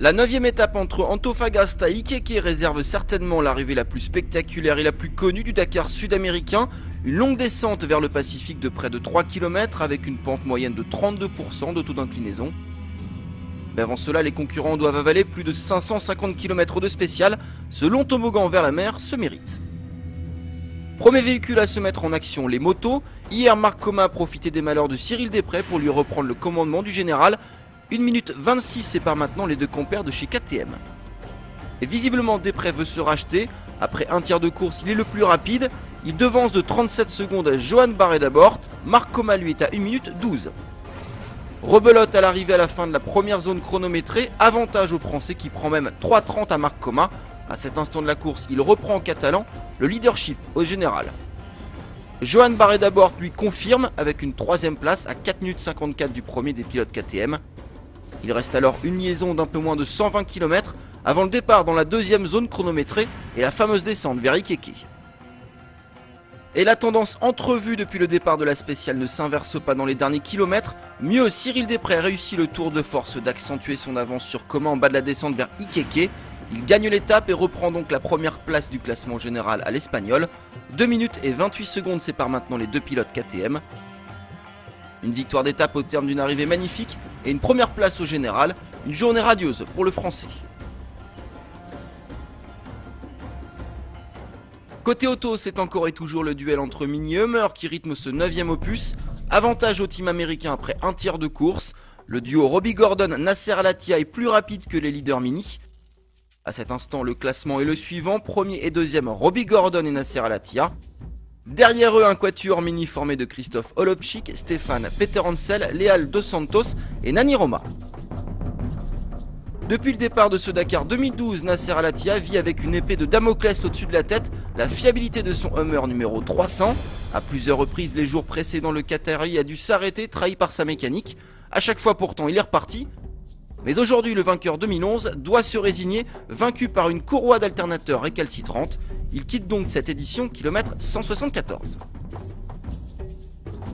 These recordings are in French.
La 9e étape entre Antofagasta et Iquique réserve certainement l'arrivée la plus spectaculaire et la plus connue du Dakar sud-américain. Une longue descente vers le Pacifique de près de 3 km avec une pente moyenne de 32% de taux d'inclinaison. Mais avant cela, les concurrents doivent avaler plus de 550 km de spécial. Ce long toboggan vers la mer se mérite. Premier véhicule à se mettre en action, les motos. Hier, Marc Coma a profité des malheurs de Cyril Desprez pour lui reprendre le commandement du général. 1 minute 26 sépare maintenant les deux compères de chez KTM. Et visiblement, Desprez veut se racheter. Après un tiers de course, il est le plus rapide. Il devance de 37 secondes Johan Barré-Dabort. Marc Coma lui est à 1 minute 12. Rebelote à l'arrivée à la fin de la première zone chronométrée. Avantage au Français qui prend même 3,30 à Marc Coma. À cet instant de la course, il reprend en catalan le leadership au général. Johan Barré-Dabort lui confirme avec une 3ème place à 4 minutes 54 du premier des pilotes KTM. Il reste alors une liaison d'un peu moins de 120 km avant le départ dans la 2e zone chronométrée et la fameuse descente vers Iquique. Et la tendance entrevue depuis le départ de la spéciale ne s'inverse pas dans les derniers kilomètres. Mieux, Cyril Desprez réussit le tour de force d'accentuer son avance sur Coma en bas de la descente vers Iquique. Il gagne l'étape et reprend donc la première place du classement général à l'Espagnol. 2 minutes et 28 secondes séparent maintenant les deux pilotes KTM. Une victoire d'étape au terme d'une arrivée magnifique et une première place au général. Une journée radieuse pour le Français. Côté auto, c'est encore et toujours le duel entre Mini et Hummer qui rythme ce 9e opus. Avantage au team américain après un tiers de course. Le duo Robbie Gordon-Nasser Al-Attiyah est plus rapide que les leaders Mini. A cet instant, le classement est le suivant. Premier et deuxième, Robbie Gordon et Nasser Al-Attiyah. Derrière eux, un quatuor Mini formé de Christophe Olopchik, Stéphane Peterencel, Léal Dos Santos et Nani Roma. Depuis le départ de ce Dakar 2012, Nasser Al-Attiyah vit avec une épée de Damoclès au-dessus de la tête, la fiabilité de son Hummer numéro 300. À plusieurs reprises les jours précédents, le Qatari a dû s'arrêter, trahi par sa mécanique. À chaque fois pourtant, il est reparti. Mais aujourd'hui, le vainqueur 2011 doit se résigner, vaincu par une courroie d'alternateurs récalcitrante. Il quitte donc cette édition kilomètre 174.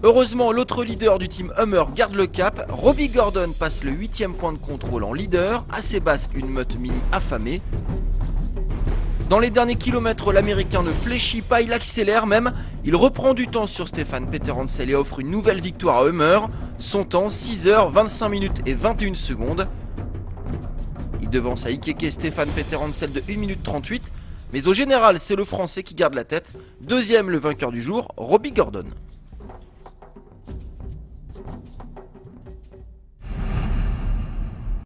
Heureusement, l'autre leader du team Hummer garde le cap. Robbie Gordon passe le 8e point de contrôle en leader. À ses basques, une meute Mini affamée. Dans les derniers kilomètres, l'américain ne fléchit pas, il accélère même. Il reprend du temps sur Stéphane Peterencel et offre une nouvelle victoire à Hummer. Son temps, 6 h 25 minutes et 21 secondes. Il devance à Iquique Stéphane Peterencel de 1 minute 38. Mais au général, c'est le Français qui garde la tête. Deuxième, le vainqueur du jour, Robbie Gordon.